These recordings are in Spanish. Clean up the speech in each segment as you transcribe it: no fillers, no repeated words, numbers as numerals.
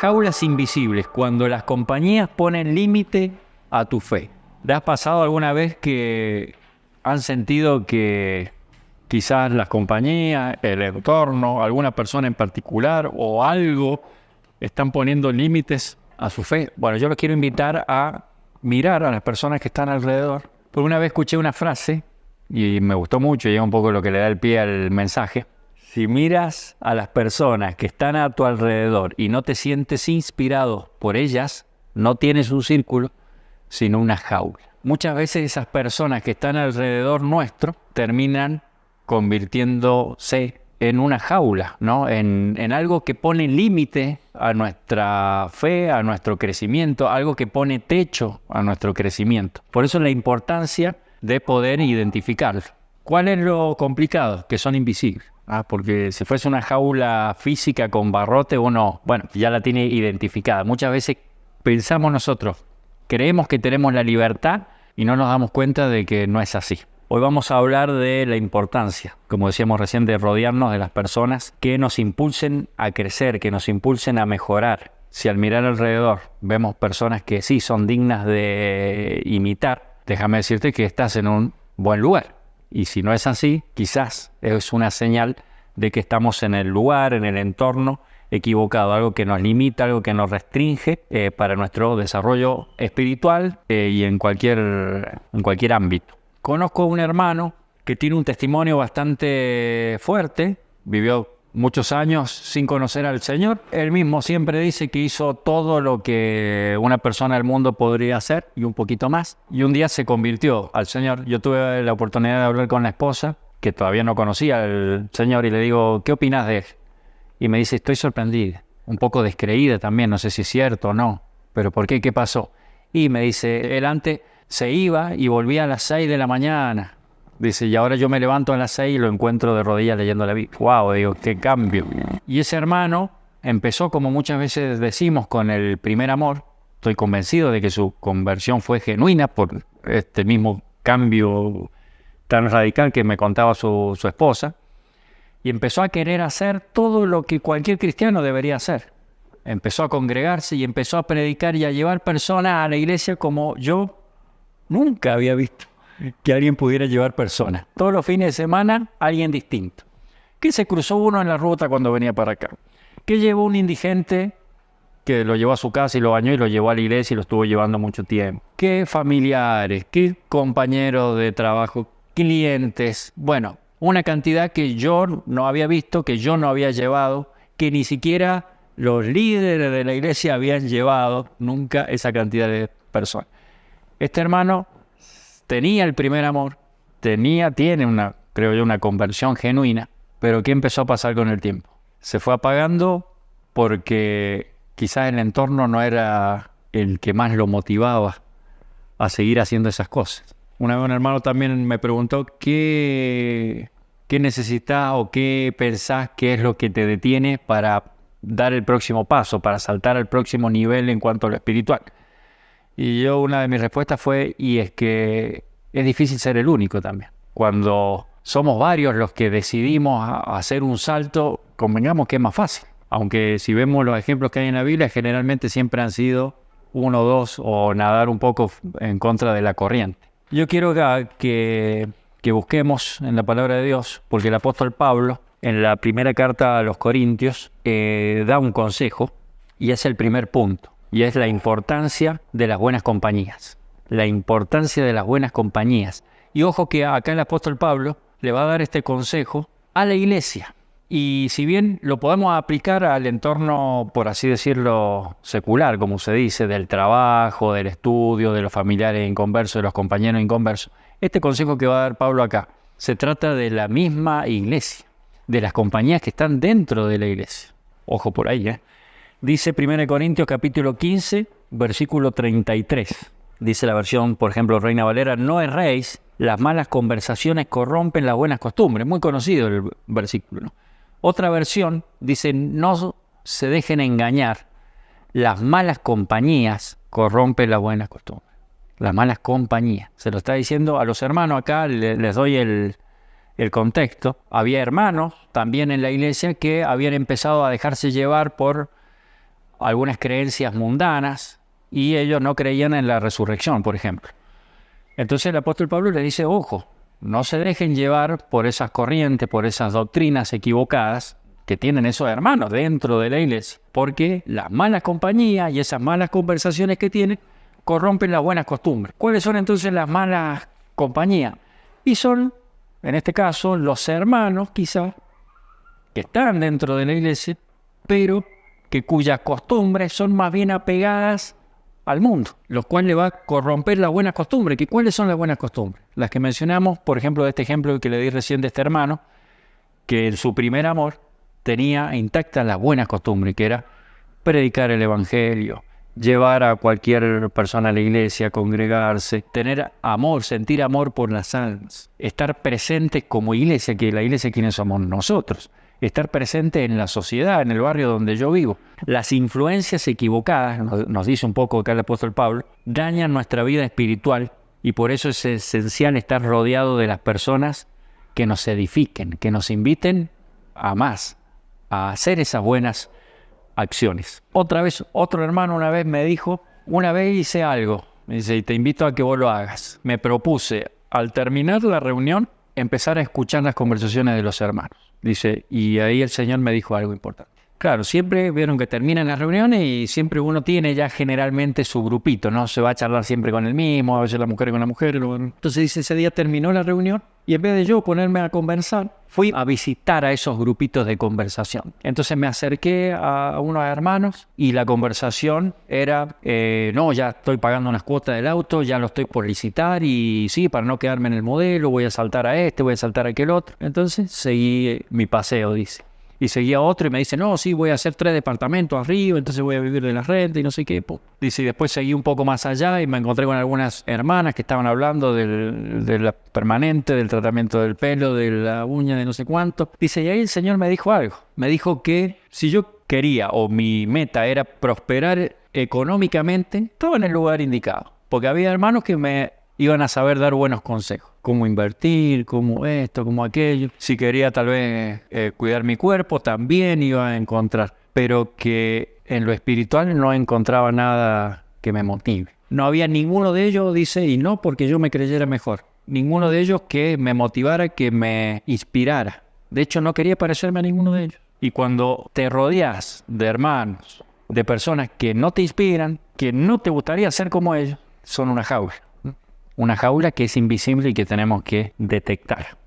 jaulas invisibles, cuando las compañías ponen límite a tu fe. ¿Te has pasado alguna vez que han sentido que quizás las compañías, el entorno, alguna persona en particular o algo están poniendo límites a su fe? Bueno, yo los quiero invitar a mirar a las personas que están alrededor. Porque una vez escuché una frase y me gustó mucho, y es un poco lo que le da el pie al mensaje. Si miras a las personas que están a tu alrededor y no te sientes inspirado por ellas, no tienes un círculo, sino una jaula. Muchas veces esas personas que están alrededor nuestro terminan convirtiéndose en una jaula, ¿no? En algo que pone límite a nuestra fe, a nuestro crecimiento, algo que pone techo a nuestro crecimiento. Por eso la importancia de poder identificarlo. ¿Cuál es lo complicado? Que son invisibles. Porque si fuese una jaula física con barrote, uno, ya la tiene identificada. Muchas veces pensamos nosotros, creemos que tenemos la libertad y no nos damos cuenta de que no es así. Hoy vamos a hablar de la importancia, como decíamos recién, de rodearnos de las personas que nos impulsen a crecer, que nos impulsen a mejorar. Si al mirar alrededor vemos personas que sí son dignas de imitar, déjame decirte que estás en un buen lugar. Y si no es así, quizás es una señal de que estamos en el lugar, en el entorno equivocado, algo que nos limita, algo que nos restringe para nuestro desarrollo espiritual y en cualquier ámbito. Conozco un hermano que tiene un testimonio bastante fuerte, vivió muchos años sin conocer al Señor. Él mismo siempre dice que hizo todo lo que una persona del mundo podría hacer y un poquito más. Y un día se convirtió al Señor. Yo tuve la oportunidad de hablar con la esposa, que todavía no conocía al Señor, y le digo, ¿qué opinas de él? Y me dice, estoy sorprendida, un poco descreída también, no sé si es cierto o no. ¿Pero por qué? ¿Qué pasó? Y me dice, él antes se iba y volvía a las 6 de la mañana. Dice, y ahora yo me levanto a las 6 y lo encuentro de rodillas leyendo la Biblia. ¡Wow! Digo, qué cambio. Y ese hermano empezó, como muchas veces decimos, con el primer amor. Estoy convencido de que su conversión fue genuina por este mismo cambio tan radical que me contaba su esposa. Y empezó a querer hacer todo lo que cualquier cristiano debería hacer. Empezó a congregarse y empezó a predicar y a llevar personas a la iglesia como yo nunca había visto que alguien pudiera llevar personas. Todos los fines de semana, alguien distinto. Que se cruzó uno en la ruta cuando venía para acá. Que llevó un indigente que lo llevó a su casa y lo bañó y lo llevó a la iglesia y lo estuvo llevando mucho tiempo. Que familiares, que compañeros de trabajo, clientes. Bueno, una cantidad que yo no había visto, que yo no había llevado, que ni siquiera los líderes de la iglesia habían llevado nunca esa cantidad de personas. Este hermano tenía el primer amor, tiene una conversión genuina, pero ¿qué empezó a pasar con el tiempo? Se fue apagando porque quizás el entorno no era el que más lo motivaba a seguir haciendo esas cosas. Una vez un hermano también me preguntó qué necesitas o qué pensás que es lo que te detiene para dar el próximo paso, para saltar al próximo nivel en cuanto a lo espiritual. Y una de mis respuestas fue, y es que es difícil ser el único también. Cuando somos varios los que decidimos hacer un salto, convengamos que es más fácil. Aunque si vemos los ejemplos que hay en la Biblia, generalmente siempre han sido 1 o 2 o nadar un poco en contra de la corriente. Yo quiero que busquemos en la palabra de Dios, porque el apóstol Pablo, en la primera carta a los Corintios, da un consejo, y es el primer punto. Y es la importancia de las buenas compañías. La importancia de las buenas compañías. Y ojo que acá el apóstol Pablo le va a dar este consejo a la iglesia. Y si bien lo podemos aplicar al entorno, por así decirlo, secular, como se dice, del trabajo, del estudio, de los familiares inconversos, de los compañeros inconversos, este consejo que va a dar Pablo acá se trata de la misma iglesia, de las compañías que están dentro de la iglesia. Ojo por ahí, Dice 1 Corintios capítulo 15, versículo 33. Dice la versión, por ejemplo, Reina Valera, no erréis, las malas conversaciones corrompen las buenas costumbres. Muy conocido el versículo, ¿no? Otra versión dice, no se dejen engañar, las malas compañías corrompen las buenas costumbres. Las malas compañías. Se lo está diciendo a los hermanos acá, les doy el contexto. Había hermanos también en la iglesia que habían empezado a dejarse llevar por algunas creencias mundanas y ellos no creían en la resurrección, por ejemplo. Entonces el apóstol Pablo le dice, ojo, no se dejen llevar por esas corrientes, por esas doctrinas equivocadas que tienen esos hermanos dentro de la iglesia, porque las malas compañías y esas malas conversaciones que tienen corrompen las buenas costumbres. ¿Cuáles son entonces las malas compañías? Y son, en este caso, los hermanos quizás que están dentro de la iglesia, pero cuyas costumbres son más bien apegadas al mundo, lo cual le va a corromper las buenas costumbres. ¿Cuáles son las buenas costumbres? Las que mencionamos, por ejemplo, de este ejemplo que le di recién de este hermano, que en su primer amor tenía intactas las buenas costumbres, que era predicar el evangelio, llevar a cualquier persona a la iglesia, congregarse, tener amor, sentir amor por las almas, estar presentes como iglesia, que la iglesia, ¿quiénes somos nosotros? Estar presente en la sociedad, en el barrio donde yo vivo. Las influencias equivocadas, nos dice un poco acá el apóstol Pablo, dañan nuestra vida espiritual y por eso es esencial estar rodeado de las personas que nos edifiquen, que nos inviten a más, a hacer esas buenas acciones. Otra vez, otro hermano una vez me dijo, una vez hice algo, me dice, y te invito a que vos lo hagas. Me propuse, al terminar la reunión, empezar a escuchar las conversaciones de los hermanos. Dice, y ahí el Señor me dijo algo importante. Claro, siempre vieron que terminan las reuniones y siempre uno tiene ya generalmente su grupito, no se va a charlar siempre con el mismo, a veces la mujer con la mujer. Entonces dice, ese día terminó la reunión y en vez de yo ponerme a conversar, fui a visitar a esos grupitos de conversación. Entonces me acerqué a unos hermanos y la conversación era, no, ya estoy pagando unas cuotas del auto, ya lo estoy por licitar y sí, para no quedarme en el modelo, voy a saltar a este, voy a saltar a aquel otro. Entonces seguí mi paseo, dice. Y seguía otro y me dice, no, sí, voy a hacer 3 departamentos arriba, entonces voy a vivir de la renta y no sé qué. Dice, y después seguí un poco más allá y me encontré con algunas hermanas que estaban hablando de la permanente, del tratamiento del pelo, de la uña, de no sé cuánto. Dice, y ahí el Señor me dijo algo. Me dijo que si yo quería o mi meta era prosperar económicamente, estaba en el lugar indicado. Porque había hermanos que me iban a saber dar buenos consejos. Cómo invertir, cómo esto, cómo aquello. Si quería tal vez cuidar mi cuerpo, también iba a encontrar. Pero que en lo espiritual no encontraba nada que me motive. No había ninguno de ellos, dice, y no porque yo me creyera mejor. Ninguno de ellos que me motivara, que me inspirara. De hecho, no quería parecerme a ninguno de ellos. Y cuando te rodeas de hermanos, de personas que no te inspiran, que no te gustaría ser como ellos, son una jaula. Una jaula que es invisible y que tenemos que detectar.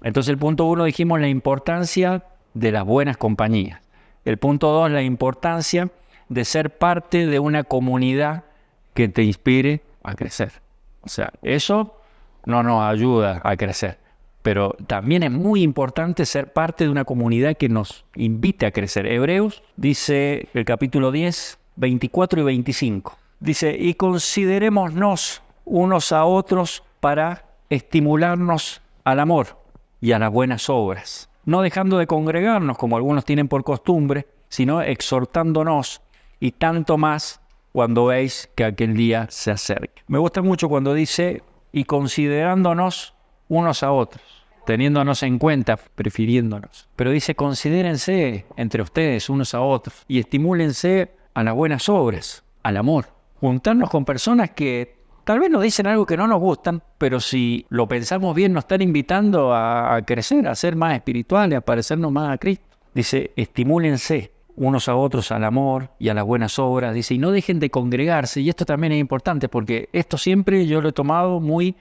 Entonces el punto 1 dijimos la importancia de las buenas compañías. El punto 2, la importancia de ser parte de una comunidad que te inspire a crecer. O sea, eso no nos ayuda a crecer. Pero también es muy importante ser parte de una comunidad que nos invite a crecer. Hebreos dice el capítulo 10, 24 y 25. Dice, y considerémonos unos a otros para estimularnos al amor y a las buenas obras, no dejando de congregarnos como algunos tienen por costumbre, sino exhortándonos y tanto más cuando veis que aquel día se acerca. Me gusta mucho cuando dice y considerándonos unos a otros, teniéndonos en cuenta, prefiriéndonos. Pero dice considérense entre ustedes unos a otros y estimúlense a las buenas obras, al amor. Juntarnos con personas que tal vez nos dicen algo que no nos gustan, pero si lo pensamos bien nos están invitando a crecer, a ser más espirituales, a parecernos más a Cristo. Dice, estimúlense unos a otros al amor y a las buenas obras. Dice, y no dejen de congregarse. Y esto también es importante porque esto siempre yo lo he tomado muy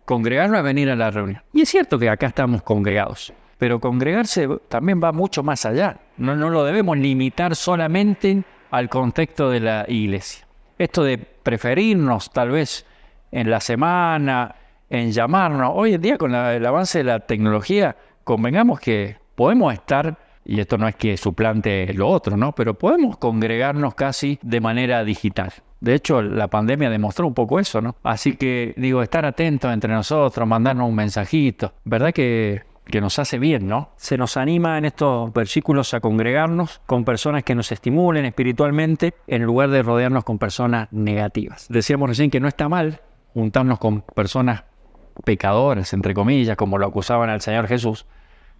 congregarnos a venir a la reunión. Y es cierto que acá estamos congregados, pero congregarse también va mucho más allá. No lo debemos limitar solamente al contexto de la iglesia. Esto de preferirnos tal vez en la semana, en llamarnos. Hoy en día con el avance de la tecnología, convengamos que podemos estar, y esto no es que suplante lo otro, ¿no? Pero podemos congregarnos casi de manera digital. De hecho, la pandemia demostró un poco eso, ¿no? Así que, digo, estar atentos entre nosotros, mandarnos un mensajito. ¿Verdad que nos hace bien, ¿no? Se nos anima en estos versículos a congregarnos con personas que nos estimulen espiritualmente en lugar de rodearnos con personas negativas. Decíamos recién que no está mal juntarnos con personas pecadoras, entre comillas, como lo acusaban al Señor Jesús,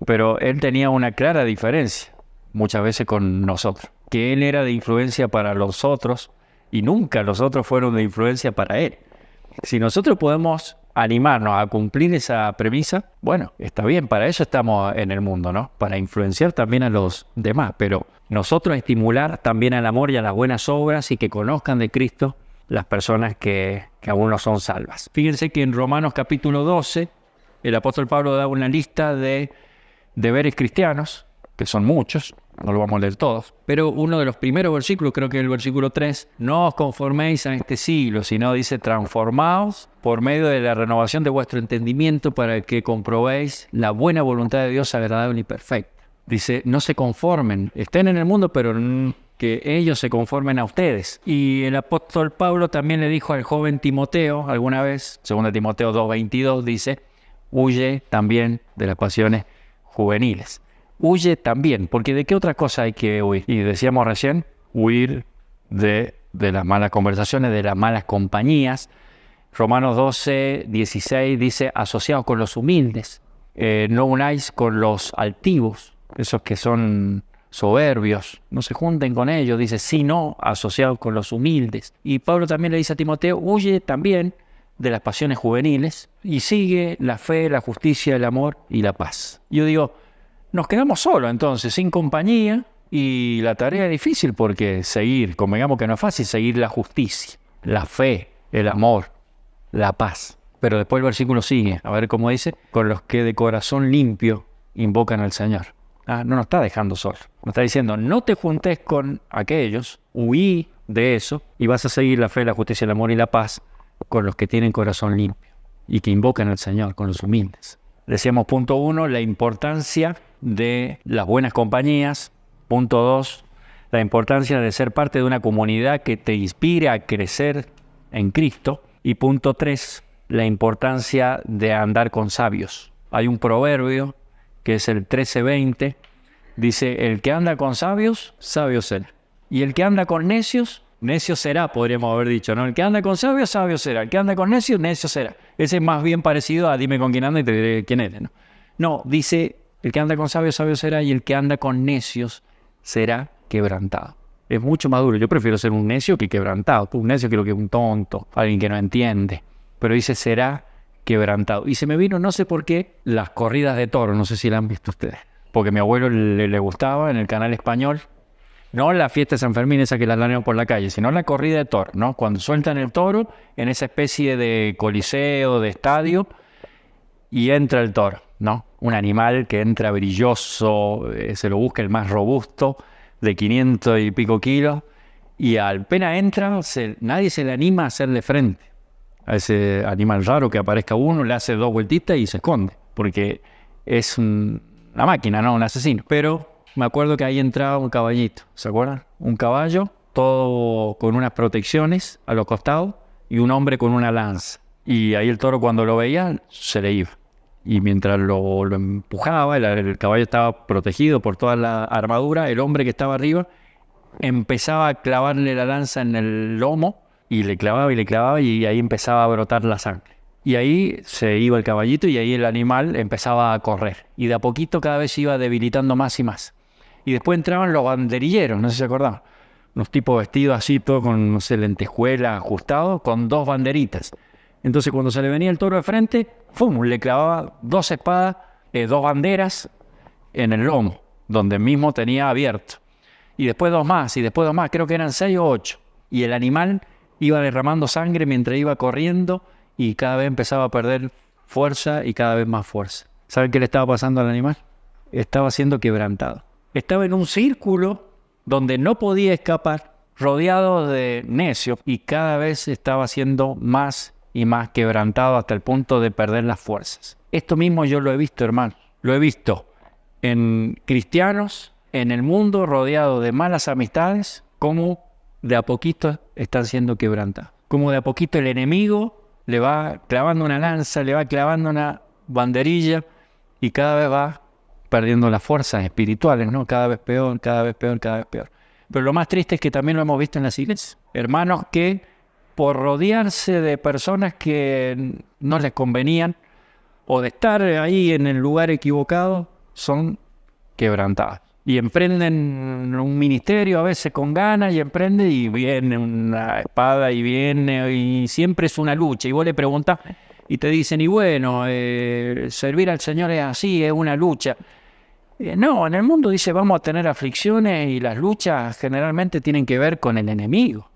pero Él tenía una clara diferencia muchas veces con nosotros. que él era de influencia para los otros y nunca los otros fueron de influencia para él. Si nosotros podemos animarnos a cumplir esa premisa, bueno, está bien, para eso estamos en el mundo, ¿no? Para influenciar también a los demás, pero nosotros estimular también al amor y a las buenas obras y que conozcan de Cristo las personas que aún no son salvas. Fíjense que en Romanos capítulo 12, el apóstol Pablo da una lista de deberes cristianos, que son muchos, no lo vamos a leer todos, pero uno de los primeros versículos, creo que es el versículo 3, no os conforméis a este siglo, sino dice, transformaos por medio de la renovación de vuestro entendimiento para que comprobéis la buena voluntad de Dios agradable y perfecta. Dice, no se conformen, estén en el mundo, pero que ellos se conformen a ustedes. Y el apóstol Pablo también le dijo al joven Timoteo, alguna vez, 2 Timoteo 2:22, dice, huye también de las pasiones juveniles. Huye también, porque ¿de qué otra cosa hay que huir? Y decíamos recién, huir de las malas conversaciones, de las malas compañías. Romanos 12:16 dice, asociados con los humildes, no unáis con los altivos, esos que son soberbios, no se junten con ellos, dice, sino asociados con los humildes. Y Pablo también le dice a Timoteo, huye también de las pasiones juveniles y sigue la fe, la justicia, el amor y la paz. Yo digo, nos quedamos solos entonces, sin compañía, y la tarea es difícil porque convengamos que no es fácil seguir la justicia, la fe, el amor, la paz. Pero después el versículo sigue, a ver cómo dice, con los que de corazón limpio invocan al Señor. No nos está dejando solo, nos está diciendo, no te juntes con aquellos, huí de eso, y vas a seguir la fe, la justicia, el amor y la paz con los que tienen corazón limpio y que invocan al Señor, con los humildes. Decíamos, punto 1, la importancia de las buenas compañías. Punto 2, la importancia de ser parte de una comunidad que te inspire a crecer en Cristo. Y punto 3, la importancia de andar con sabios. Hay un proverbio que es el 13:20, dice, el que anda con sabios, sabio será. Y el que anda con necios, necio será, podríamos haber dicho, ¿no? El que anda con sabios, sabio será. El que anda con necios, necio será. Ese es más bien parecido a dime con quién anda y te diré quién eres, ¿no? No, dice, el que anda con sabios, sabio será, y el que anda con necios será quebrantado. Es mucho más duro. Yo prefiero ser un necio que quebrantado. Un necio creo que es un tonto, alguien que no entiende. Pero dice, será quebrantado. Y se me vino, no sé por qué, las corridas de toros. No sé si las han visto ustedes. Porque a mi abuelo le gustaba en el canal español. No la fiesta de San Fermín, esa que la largan por la calle, sino la corrida de toros, ¿no? Cuando sueltan el toro en esa especie de coliseo, de estadio, y entra el toro, ¿no? Un animal que entra brilloso, se lo busca el más robusto, de 500 y pico kilos, y apenas entra, nadie se le anima a hacerle frente a ese animal raro que aparezca uno, le hace 2 vueltitas y se esconde, porque es una máquina, ¿no? Un asesino. Pero me acuerdo que ahí entraba un caballito, ¿se acuerdan? Un caballo, todo con unas protecciones a los costados, y un hombre con una lanza. Y ahí el toro, cuando lo veía, se le iba. Y mientras lo empujaba, el caballo estaba protegido por toda la armadura, el hombre que estaba arriba empezaba a clavarle la lanza en el lomo, y le clavaba, y ahí empezaba a brotar la sangre. Y ahí se iba el caballito, y ahí el animal empezaba a correr. Y de a poquito cada vez se iba debilitando más y más. Y después entraban los banderilleros, no sé si se acordaban. Unos tipos vestidos así, todo con, no sé, lentejuelas ajustados, con 2 banderitas. Entonces cuando se le venía el toro de frente, ¡fum!, le clavaba 2 espadas, 2 banderas en el lomo, donde mismo tenía abierto. Y después 2 más, y después 2 más, creo que eran 6 o 8. Y el animal iba derramando sangre mientras iba corriendo, y cada vez empezaba a perder fuerza y cada vez más fuerza. ¿Saben qué le estaba pasando al animal? Estaba siendo quebrantado. Estaba en un círculo donde no podía escapar, rodeado de necios, y cada vez estaba siendo más y más quebrantado hasta el punto de perder las fuerzas. Esto mismo yo lo he visto, hermano. Lo he visto en cristianos, en el mundo, rodeado de malas amistades, como de a poquito están siendo quebrantados. Como de a poquito el enemigo le va clavando una lanza, le va clavando una banderilla, y cada vez va perdiendo las fuerzas espirituales, ¿no? Cada vez peor, cada vez peor, cada vez peor. Pero lo más triste es que también lo hemos visto en las iglesias. Hermanos que por rodearse de personas que no les convenían, o de estar ahí en el lugar equivocado, son quebrantados. y emprenden un ministerio a veces con ganas y emprende y viene una espada y viene y siempre es una lucha y vos le preguntás y te dicen y bueno, servir al Señor es así, es una lucha. No, en el mundo dice vamos a tener aflicciones y las luchas generalmente tienen que ver con el enemigo,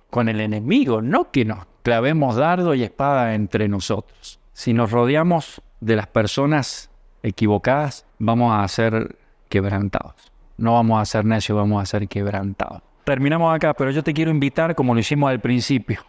no que nos clavemos dardo y espada entre nosotros. Si nos rodeamos de las personas equivocadas, vamos a ser quebrantados. No vamos a ser necios, vamos a ser quebrantados. Terminamos acá, pero yo te quiero invitar, como lo hicimos al principio,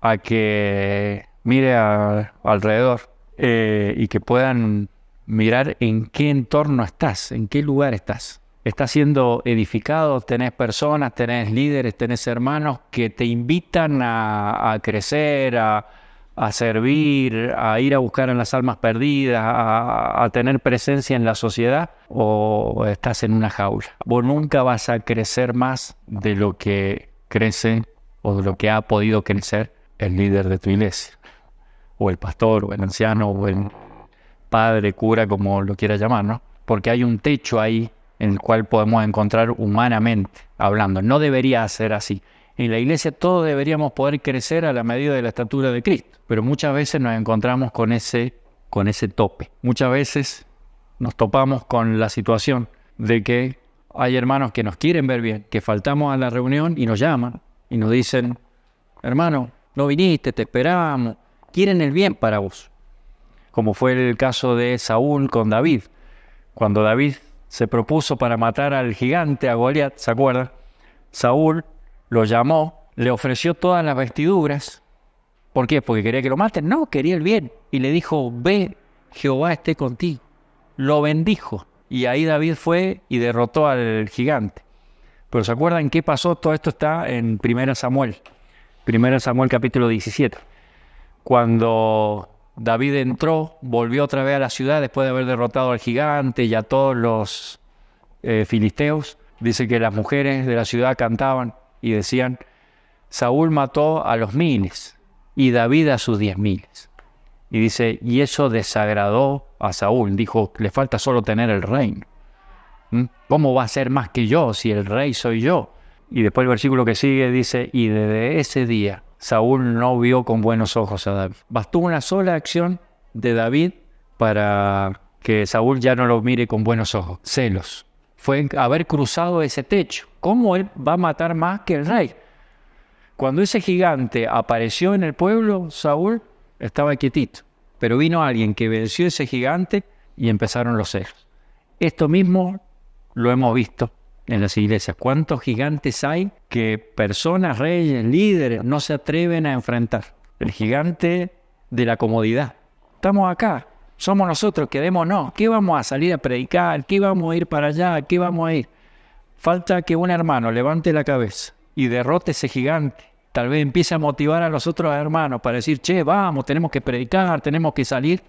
a que mire alrededor y que puedan mirar en qué entorno estás, en qué lugar estás. Estás siendo edificado, tenés personas, tenés líderes, tenés hermanos que te invitan a crecer, a servir, a ir a buscar en las almas perdidas, a tener presencia en la sociedad, o estás en una jaula. Vos nunca vas a crecer más de lo que crece o de lo que ha podido crecer el líder de tu iglesia, o el pastor, o el anciano, o el padre, cura, como lo quieras llamar, ¿no? Porque hay un techo ahí en el cual podemos encontrar humanamente hablando. No debería ser así. En la iglesia todos deberíamos poder crecer a la medida de la estatura de Cristo, pero muchas veces nos encontramos con ese tope. Muchas veces nos topamos con la situación de que hay hermanos que nos quieren ver bien, que faltamos a la reunión y nos llaman y nos dicen, hermano, no viniste, te esperábamos, quieren el bien para vos. Como fue el caso de Saúl con David. Cuando David se propuso para matar al gigante, a Goliat, ¿se acuerdan? Saúl lo llamó, le ofreció todas las vestiduras. ¿Por qué? ¿Porque quería que lo maten? No, quería el bien. Y le dijo, ve, Jehová esté contigo. Lo bendijo. Y ahí David fue y derrotó al gigante. Pero ¿se acuerdan qué pasó? Todo esto está en 1 Samuel. 1 Samuel capítulo 17. Cuando David entró, volvió otra vez a la ciudad después de haber derrotado al gigante y a todos los filisteos. Dice que las mujeres de la ciudad cantaban y decían, Saúl mató a los 1000 y David a sus 10.000. Y dice, y eso desagradó a Saúl. Dijo, le falta solo tener el reino. ¿Cómo va a ser más que yo si el rey soy yo? Y después el versículo que sigue dice, y desde ese día Saúl no vio con buenos ojos a David. Bastó una sola acción de David para que Saúl ya no lo mire con buenos ojos. Celos. Fue haber cruzado ese techo. ¿Cómo él va a matar más que el rey? Cuando ese gigante apareció en el pueblo, Saúl estaba quietito. Pero vino alguien que venció ese gigante y empezaron los celos. Esto mismo lo hemos visto en las iglesias. ¿Cuántos gigantes hay que personas, reyes, líderes no se atreven a enfrentar? El gigante de la comodidad. Estamos acá, somos nosotros, quedémonos. ¿Qué vamos a salir a predicar? ¿Qué vamos a ir para allá? ¿Qué vamos a ir? Falta que un hermano levante la cabeza y derrote ese gigante. Tal vez empiece a motivar a los otros hermanos para decir, che, vamos, tenemos que predicar, tenemos que salir,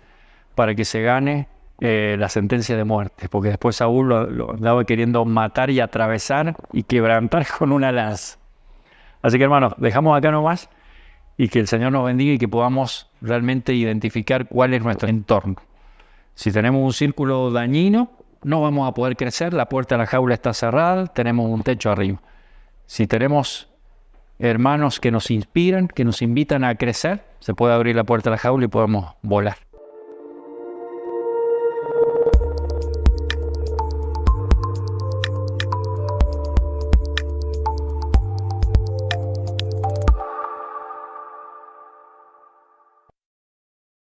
para que se gane la sentencia de muerte, porque después Saúl lo andaba queriendo matar y atravesar y quebrantar con una lanza. Así que hermanos, dejamos acá nomás y que el Señor nos bendiga y que podamos realmente identificar cuál es nuestro entorno. Si tenemos un círculo dañino, no vamos a poder crecer, la puerta de la jaula está cerrada, tenemos un techo arriba. Si tenemos hermanos que nos inspiran, que nos invitan a crecer, se puede abrir la puerta de la jaula y podemos volar.